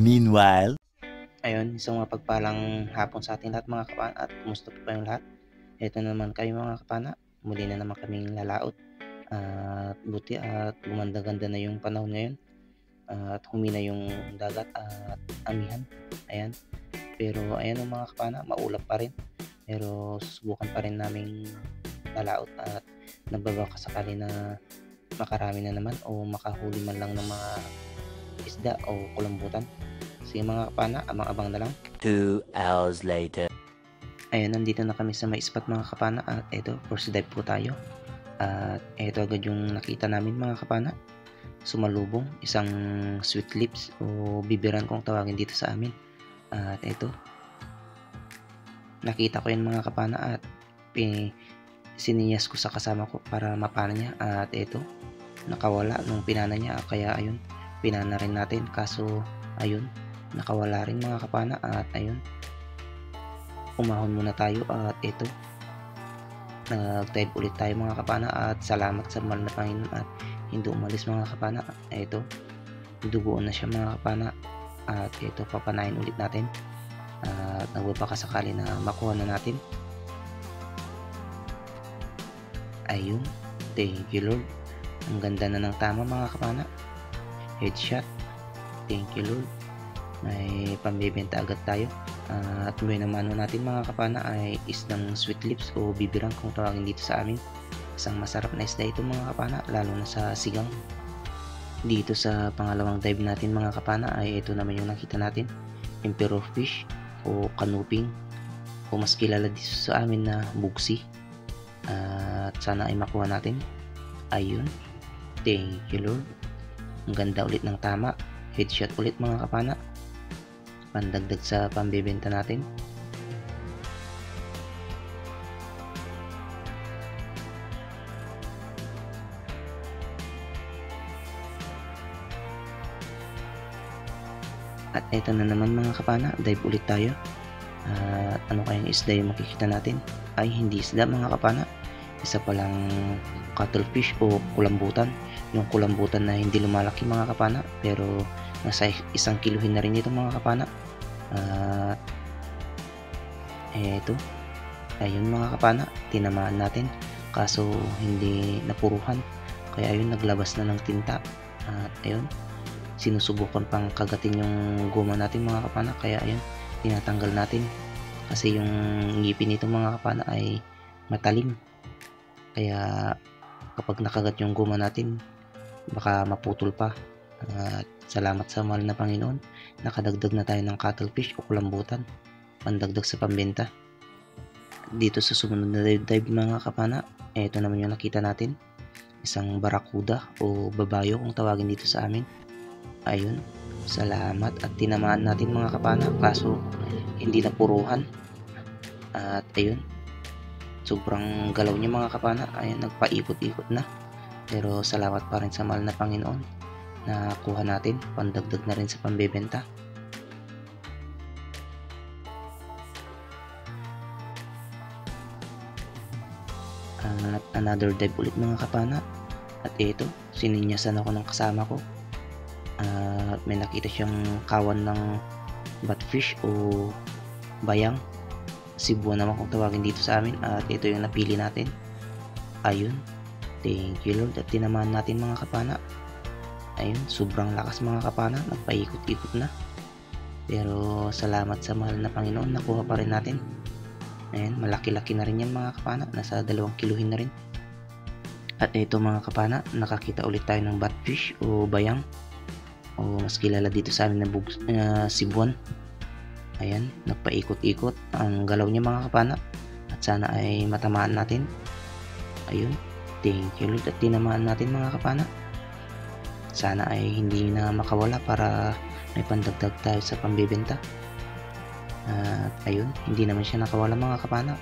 Meanwhile, Ayun, isang mapagpalang hapon sa ating lahat mga kapana, at kumusta po kayong lahat? Ito naman kayo mga kapana, muli na naman kaming lalaot at buti at gumanda-ganda na yung panahon ngayon at humina yung dagat at amihan. Ayan, pero ayan mga kapana, maulap pa rin, pero susubukan pa rin naming lalaot at nagbabaka sakali na makarami na naman o makahuli man lang ng mga isda o kulambutan. Sige mga kapana, abang-abang na lang. 2 hours later. Ayan, nandito na kami sa may spot mga kapana at eto, first dive po tayo. At eto agad yung nakita namin mga kapana. Sumalubong, isang sweet lips o bibiran kung tawagin dito sa amin. At eto, nakita ko yan mga kapana at sininyas ko sa kasama ko para mapana niya. At eto, nakawala nung pinana niya, kaya ayun, pinana rin natin. Kaso ayun, nakawala rin mga kapana at ayun, umahon muna tayo at ito, nag-dive ulit tayo mga kapana at salamat sa mahal na Panginoon at hindi umalis mga kapana. Ito, duguan na siya mga kapana at ito, papanayin ulit natin at nagbabaka sakali na makuha na natin. Ayun, thank you Lord, ang ganda na ng tama mga kapana, headshot, thank you Lord. May pambibenta agad tayo at may namano natin mga kapana ay isdang sweet lips o bibirang kung tawagin dito sa amin. Isang masarap na isda ito mga kapana, lalo na sa sigang. Dito sa pangalawang dive natin mga kapana ay ito naman yung nakita natin, emperor fish o kanuping o mas kilala dito sa amin na bugsi. At sana ay makuha natin. Ayun, thank you Lord, ang ganda ulit ng tama, headshot ulit mga kapana, pandagdag sa pambibenta natin. At ito na naman mga kapana, dive ulit tayo. At ano kayang isda yung makikita natin? Ay hindi isda mga kapana, isa palang cuttlefish o kulambutan. Yung kulambutan na hindi lumalaki mga kapana, pero nasa 1 kiluhin na rin ito mga kapana. At eto, ayun mga kapana, tinamaan natin kaso hindi napuruhan, kaya ayun, naglabas na ng tinta. At ayun, sinusubukan pang kagatin yung goma natin mga kapana, kaya ayun, tinatanggal natin kasi yung ngipin nito mga kapana ay matalim, kaya kapag nakagat yung goma natin baka maputol pa. At salamat sa mahal na Panginoon, nakadagdag na tayo ng cuttlefish o kulambutan, pandagdag sa pambenta. Dito sa sumunod na dive mga kapana, ito naman yung nakita natin, isang barakuda o babayo kung tawagin dito sa amin. Ayun, salamat at tinamaan natin mga kapana, kaso hindi napuruhan. At ayun, sobrang galaw niya mga kapana, ayun, nagpaikot-ikot na, pero salamat pa rin sa mahal na Panginoon na kuha natin, pandagdag na rin sa pambebenta. At another dive ulit mga kapana, at ito, sininyasan ako ng kasama ko at may nakita siyang kawan ng batfish o bayang, sibuan naman kung tawagin dito sa amin, at ito yung napili natin. Ayun, thank you Lord, at tinamaan natin mga kapana. ayun, sobrang lakas mga kapana, nagpaikot-ikot na. Pero salamat sa mahal na Panginoon, nakuha pa rin natin. Ayan, malaki-laki na rin yan mga kapana, nasa 2 kiluhin na rin. At ito mga kapana, nakakita ulit tayo ng batfish o bayang, o mas kilala dito sa amin na sibuan. Ayan, nagpaikot-ikot ang galaw niya mga kapana, at sana ay matamaan natin. Ayun, thank you Lord, at tinamaan natin mga kapana. Sana ay hindi na makawala para may pandagdag tayo sa pambebenta. At ayun, hindi naman siya nakawala mga kapana.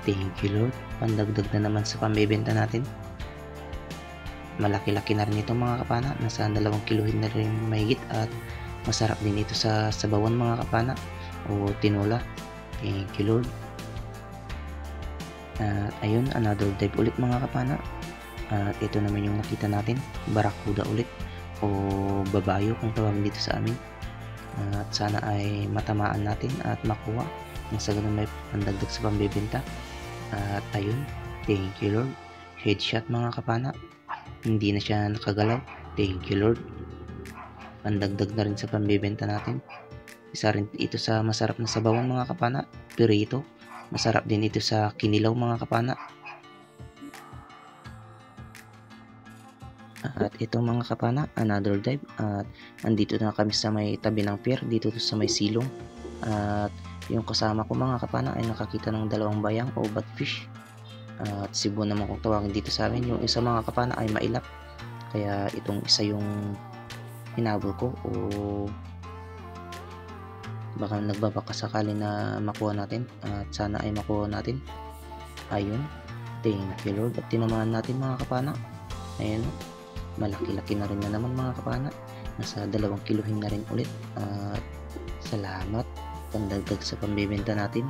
Thank you Lord, pandagdag na naman sa pambebenta natin. Malaki-laki na rin ito mga kapana, nasa 2 kiluhin na rin mahigit, at masarap din ito sa sabawan mga kapana o tinola. Thank you Lord. At ayun, another dive ulit mga kapana. At ito naman yung nakita natin, barakuda ulit o babayo kung tawagin dito sa amin. At sana ay matamaan natin at makuha nang sa ganun may pandagdag sa pambebenta. At ayun, thank you Lord, headshot mga kapana, hindi na siya nakagalaw. Thank you Lord, pandagdag na rin sa pambebenta natin. Isa rin ito sa masarap na sabawan mga kapana, pirito. Masarap din ito sa kinilaw mga kapana. At ito mga kapana, another dive, at andito na kami sa may tabi ng pier, dito sa may silong. At yung kasama ko mga kapana ay nakakita ng 2 bayang o batfish, at sibuan naman kung tawagin dito sa amin. Yung isa mga kapana ay mailap, kaya itong isa yung hinabol ko, o baka nagbabaka sakali na makuha natin, at sana ay makuha natin. Ayun, thank you Lord, at tinamaan natin mga kapana. Ayun, malaki-laki na rin na naman mga kapana, nasa 2 kiluhin na rin ulit. At salamat, pandagdag sa pambebenta natin.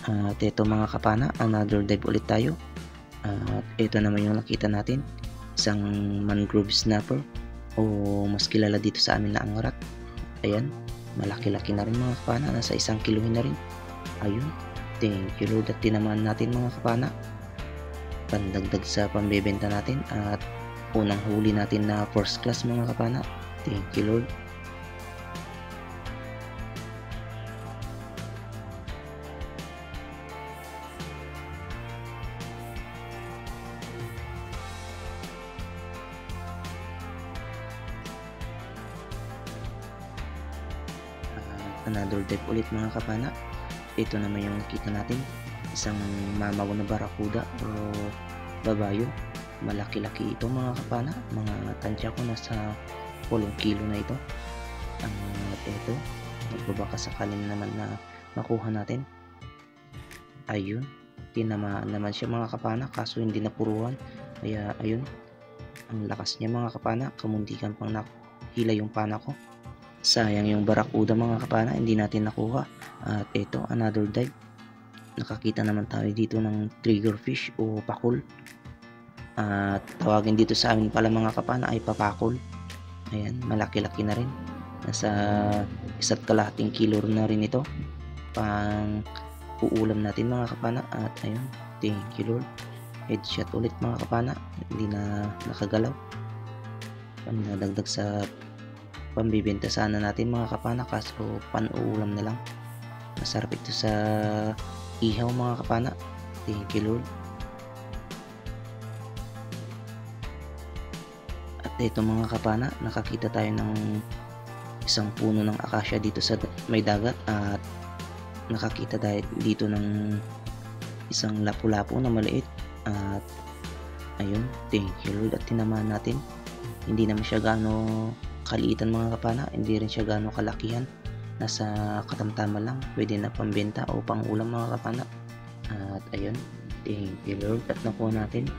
At ito mga kapana, another dive ulit tayo. At ito naman yung nakita natin, isang mangrove snapper o mas kilala dito sa amin na angrat. Ayan, malaki-laki na rin mga kapana, nasa 1 kiluhin na rin. Ayun, thank you Lord, at tinamaan natin mga kapana, pandagdag sa pambebenta natin, at unang huli natin na first class mga kapana. Thank you Lord. Another dive ulit mga kapana. Ito naman yung nakita natin, isang mamaw na barakuda o babayo. Malaki-laki ito mga kapana, mga tansya ko nasa 8 kilo na ito. At ito, magbabaka sakali na naman na makuha natin. Ayun, tinamaan naman siya mga kapana, kaso hindi napuruhan. Kaya ayun, ang lakas niya mga kapana, kamuntikan pang nahila yung pana ko. Sayang yung barakuda mga kapana, hindi natin nakuha. At ito, another dive, nakakita naman tayo dito ng triggerfish o pakul. At tawagin dito sa amin pala mga kapana ay papakul. Ayan, malaki-laki na rin, nasa 1.5 kilo na rin ito, pang uulam natin mga kapana. At ayun, thank you Lord, headshot ulit mga kapana, hindi na nakagalaw. Panadagdag sa pambibenta sana natin mga kapana, kaso pan-uulam na lang. Masarap ito sa ihaw mga kapana. Thank you Lord. At ito mga kapana, nakakita tayo ng isang puno ng akasya dito sa may dagat, at nakakita tayo dito ng isang lapu-lapu na maliit. At ayun, thank you Lord, at tinamaan natin. Hindi naman siya gaano kaliitan mga kapana, hindi rin siya gaano kalakihan, nasa katamtaman lang, pwede na pambenta o pang ulam mga kapana. At ayun, thank you Lord, at nakuha natin.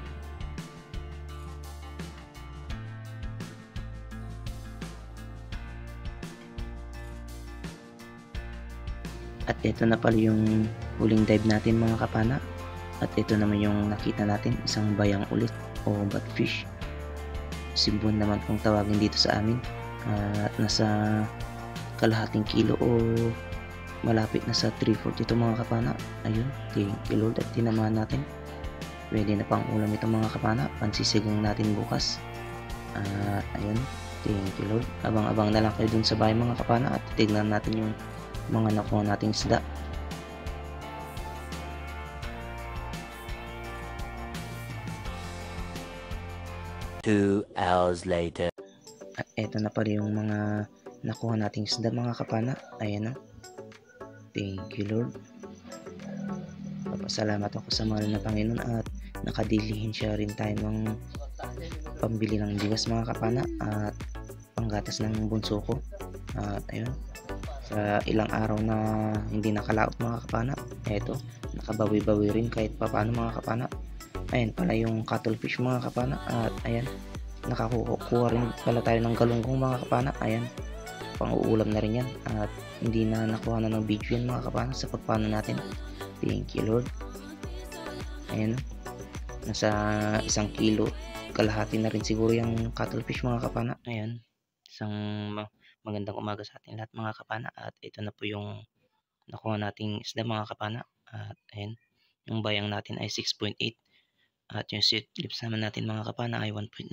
At ito na pala yung huling dive natin mga kapana. At ito naman yung nakita natin, isang bayang ulit o batfish. Sibon naman kung tawagin dito sa amin. At nasa kalahating kilo o malapit na sa 3/4 ito mga kapana. Ayun, thank you Lord at tinamaan natin. Pwede na pang ulam ito mga kapana, pansisigang natin bukas. At ayun, thank you Lord. Abang-abang na lang kayo dun sa bahay mga kapana at titignan natin yung mga nakuha nating isda. Two hours later. At eto na pala yung mga nakuha nating isda mga kapana. Ayan o. Thank you Lord. Papasalamat ako sa mahal na Panginoon at nakadilihin siya rin tayo ng pambili ng bigas mga kapana at panggatas ng bunso ko. At ayun, sa ilang araw na hindi nakalaot mga kapana, eto, nakabawi-bawi rin kahit papaano mga kapana. Ayan pala yung cuttlefish mga kapana at ayan, nakakuha rin pala tayo ng galunggong mga kapana. Ayan, pang-uulam na rin yan at hindi na nakuha na ng video yan mga kapana sa pagpano natin. Thank you Lord. Ayan, nasa 1 kilo kalahati na rin siguro yung cuttlefish mga kapana. Ayan, isang magandang umaga sa ating lahat mga kapana at ito na po yung nakuha nating isda mga kapana. At ayan, yung bayang natin ay 6.8 at yung sweet lips naman natin mga kapana ay 1.9,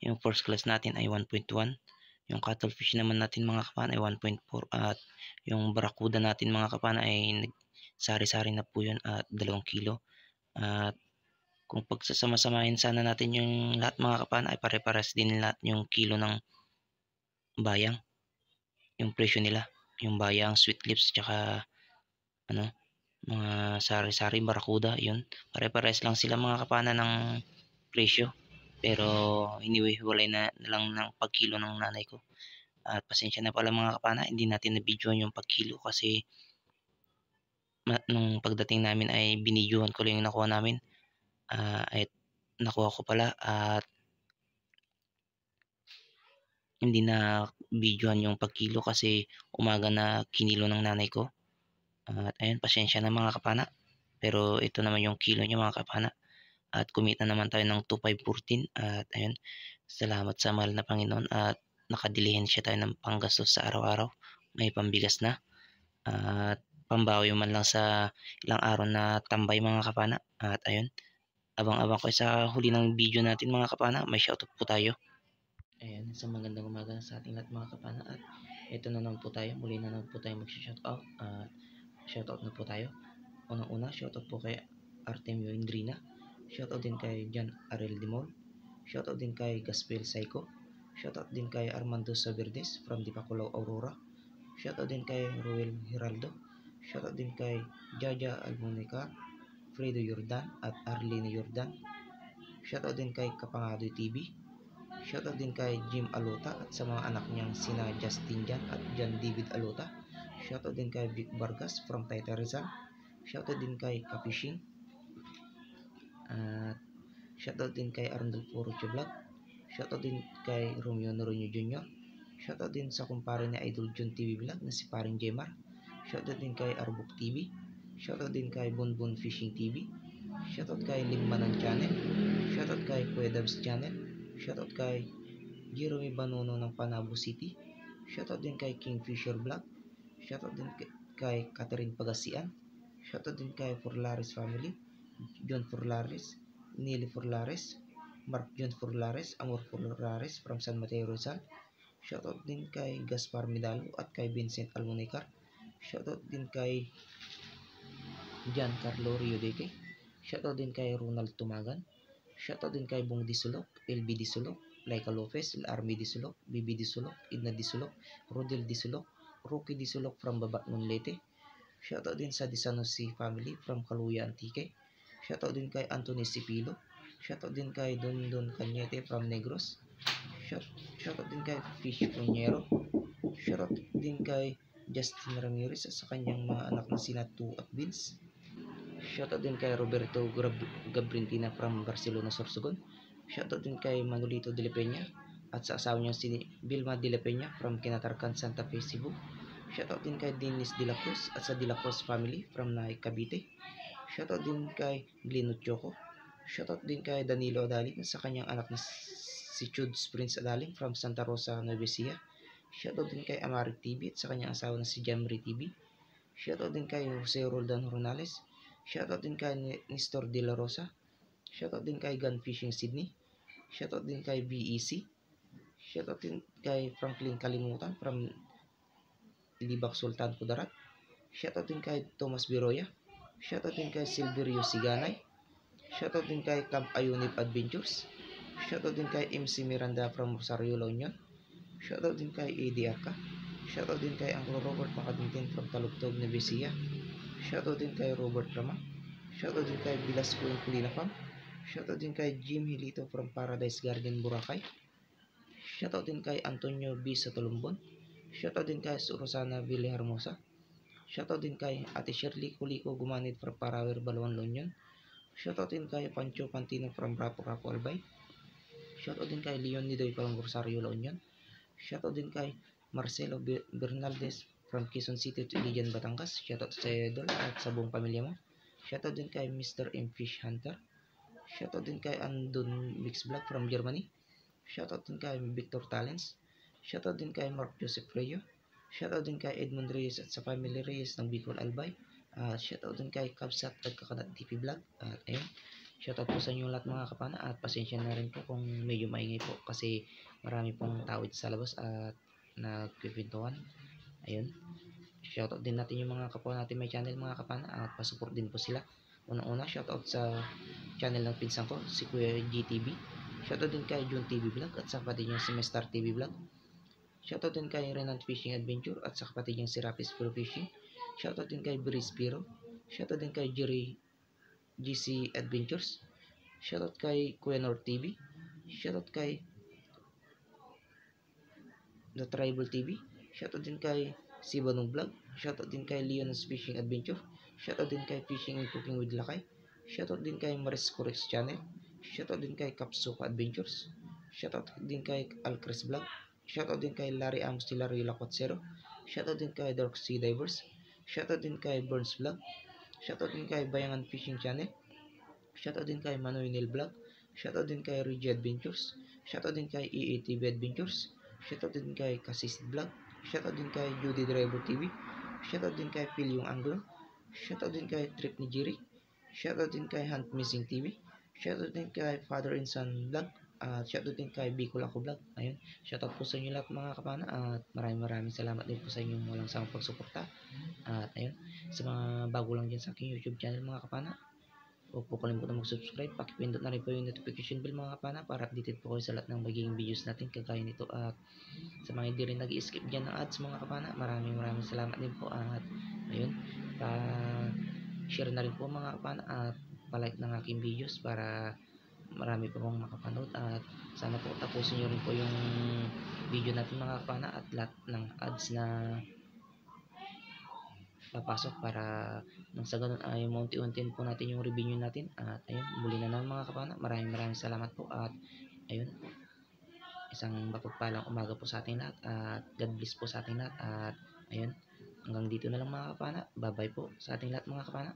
yung first class natin ay 1.1, yung cuttlefish naman natin mga kapana ay 1.4 at yung barakuda natin mga kapana ay sari-sari na po yun at 2 kilo. At kung pagsasama-samahin sana natin yung lahat mga kapana ay pare-pares din lahat yung kilo ng bayang, yung presyo nila, yung bayang, sweet lips, tsaka ano, mga sari-sari, barakuda, yun, pare-pares lang sila mga kapana ng presyo, pero hinihiwalay na lang ng pagkilo ng nanay ko. At pasensya na pala mga kapana, hindi natin na-videoan yung pagkilo kasi nung pagdating namin ay binidyohan ko lang yung nakuha namin. Ay nakuha ko pala at hindi na videohan yung pagkilo kasi umaga na kinilo ng nanay ko. At ayun, pasensya na mga kapana. Pero ito naman yung kilo niya mga kapana. At kumita naman tayo ng 2,514 at ayun, salamat sa mahal na Panginoon at nakadilihin siya tayo ng panggastos sa araw-araw. May pambigas na at pambawi man lang sa ilang araw na tambay mga kapana. At ayun, abang-abang ko sa huli ng video natin mga kapana. May shoutout po tayo. Ayan, sa magandang umaga sa ating lahat mga kapana at ito na naman po tayo. Muli na naman po tayo mag-shoutout at shoutout na po tayo. Unang-una, shoutout po kay Artemio Indrina. Shoutout din kay John Arel Dimol. Shoutout din kay Gaspel Saiko. Shoutout din kay Armando Saverdes from Dipakulaw, Aurora. Shoutout din kay Ruel Hiraldo. Shoutout din kay Jaja Almonica, Fredo Yordan at Arlene Yordan. Shoutout din kay Kapangadoy TV. Shoutout din kay Jim Alota at sa mga anak niyang sina Justin Jan at John David Alota. Shoutout din kay Vic Vargas from Taytay Rizal. Shoutout din kay Kapishing. At shoutout din kay Arnulfo Roche Vlog. Shoutout din kay Romeo Noronio Jr. Shoutout din sa kumpare ni Idol John TV Vlog na si Paring Jemar. Shoutout din kay Arbuk TV. Shoutout din kay Bonbon Fishing TV. Shoutout kay Lingmanan Channel. Shoutout kay Kuya Dabs Channel. Shoutout kay Jeremy Banono ng Panabo City. Shoutout din kay Kingfisher Vlog. Shoutout din kay Catherine Pagasian. Shoutout din kay Forlares Family, John Forlares, Nili Forlares, Mark John Forlares, Amor Forlares from San Mateo Rizal. Shoutout din kay Gaspar Medalo at kay Vincent Almonicar. Shoutout din kay Giancarlo Riodeke. Shoutout din kay Ronald Tumagan. Shoutout din kay Bong Disulok, LB Disulok, Laika Lopez, Army Disulok, BB Disulok, Idna Disulok, Rodel Disulok, Rookie Disulok from Babatnon Leyte. Shoutout din sa Disanosi family from Kaluya Antique. Shoutout din kay Anthony Sipilo. Shoutout din kay Don Cañete from Negros. Shoutout din kay Fish Puñero. Shoutout din kay Justin Ramirez sa kanyang mga anak na sina Tu at Vince. Shoutout din kay Roberto Gabrintina from Barcelona, Sorsogon. Shoutout din kay Manolito de la Peña at sa asawa niya si Vilma de la Peña from Kinatarkan, Santa Fe, Cebu. Shoutout din kay Dennis De La Cruz at sa De La Cruz family from Naik, Cavite. Shoutout din kay Gleno Choco. Shoutout din kay Danilo Adaling sa kanyang anak na si Chuds Prince Adaling from Santa Rosa, Nueva Ecija. Shoutout din kay Amaric TV at sa kanyang asawa na si Jamri TV. Shoutout din kay Jose Roldan Ronales. Shoutout din kay Nestor De La Rosa. Shoutout din kay Gun Fishing Sydney. Shoutout din kay BEC. Shoutout din kay Franklin Kalimutan from Libak Sultan Kudarat. Shoutout din kay Thomas Biroya. Shoutout din kay Silverio Siganay. Shoutout din kay Camp Ayunip Adventures. Shoutout din kay MC Miranda from Rosario, La Union. Shoutout din kay ADRK. Shoutout din kay Uncle Robert Makadintin from Talugtog, Nueva Ecija. Shoutout din kay Robert Rama. Shoutout din kay Bilasco Inculina Farm. Shoutout din kay Jim Hilito from Paradise Garden, Boracay. Shoutout din kay Antonio B. sa Tulumbon. Shoutout din kay Rosana Villahermosa. Shoutout din kay Ate Shirley Kuliko Gumanit from Parawer, Balawan, La Union. Shoutout din kay Pancho Pantino from Rapo Albay. Shoutout din kay Leon Nidoy from Rosario, La Union. Shoutout din kay Marcelo Bernaldez from Quezon City to Iligan, Batangas. Shoutout sa idol at sa buong pamilya mo. Shoutout din kay Mr. M. Fish Hunter. Shoutout din kay Andon Mix Vlog from Germany. Shoutout din kay Victor Talents. Shoutout din kay Mark Joseph Freyo. Shoutout din kay Edmond Reyes at sa family Reyes ng Bicol Albay. Shoutout din kay Kabsat at Kakanat TV Vlog. At ayun, shoutout po sa inyo lahat mga kapana at pasensya na rin po kung medyo maingay po kasi marami pong tao sa labas at nagpipintuan. Ayun, shoutout din natin yung mga kapwa natin may channel mga kapana at pasupport din po sila. Unang-una, shoutout sa channel ng pinsan ko, si Kuya GTV. Shoutout din kay June TV Vlog at sa kapatid niyang si Mestar TV Vlog. Shoutout din kay Renan Fishing Adventure at sa kapatid niyang si Rapis Pro Fishing. Shoutout din kay Breeze Piro. Shoutout din kay Jerry GC Adventures. Shoutout kay Kuya North TV. Shoutout kay The Tribal TV. Shoutout din kay Sibanong Vlog. Shoutout din kay Leon's Fishing Adventure. Shoutout din kay Fishing and Cooking with Lakay. Shoutout din kay Maris Corex Channel. Shoutout din kay Kapsuka Adventures. Shoutout din kay Alcres Vlog. Shoutout din kay Larry Amos de Larry Lacotsero. Shoutout din kay Dark Sea Divers. Shoutout din kay Burns Vlog. Shoutout din kay Bayangan Fishing Channel. Shoutout din kay Manoy Neil Vlog. Shoutout din kay Reggie Adventures. Shoutout din kay EATV Adventures. Shoutout din kay Kasisid Vlog. Shoutout din kay Judy Driver TV. Shoutout din kay Phil yung Anglo. Shoutout din kay Trip ni Jiri. Shoutout din kay Hunt Missing TV. Shoutout din kay Father and Son Vlog. Shoutout din kay Bicol Ako Vlog. Ayun, shoutout po sa inyo lahat mga kapana at maraming salamat din po sa inyong walang sawang pagsuporta. At ayun, sa mga bago lang dyan sa aking YouTube channel mga kapana, huwag po kalimutan mag-subscribe, pakipindot na rin po yung notification bell mga kapana para updated po kayo sa lahat ng magiging videos natin kagaya nito. At sa mga hindi rin nag-skip dyan ng ads mga kapana, maraming salamat din po. At ayun, share na rin po mga kapana at palike ng aking videos para marami po pong makapanood. At sana po tapusin nyo rin po yung video natin mga kapana at lahat ng ads na papasok para nang sa ganun ay maunti-untiin po natin yung revenue natin. At ayun, muli na naman mga kapana, maraming salamat po. At ayun, isang mapagpalang umaga po sa ating lahat at God bless po sa ating lahat. At ayun, hanggang dito na lang mga kapana, bye bye po sa ating lahat mga kapana.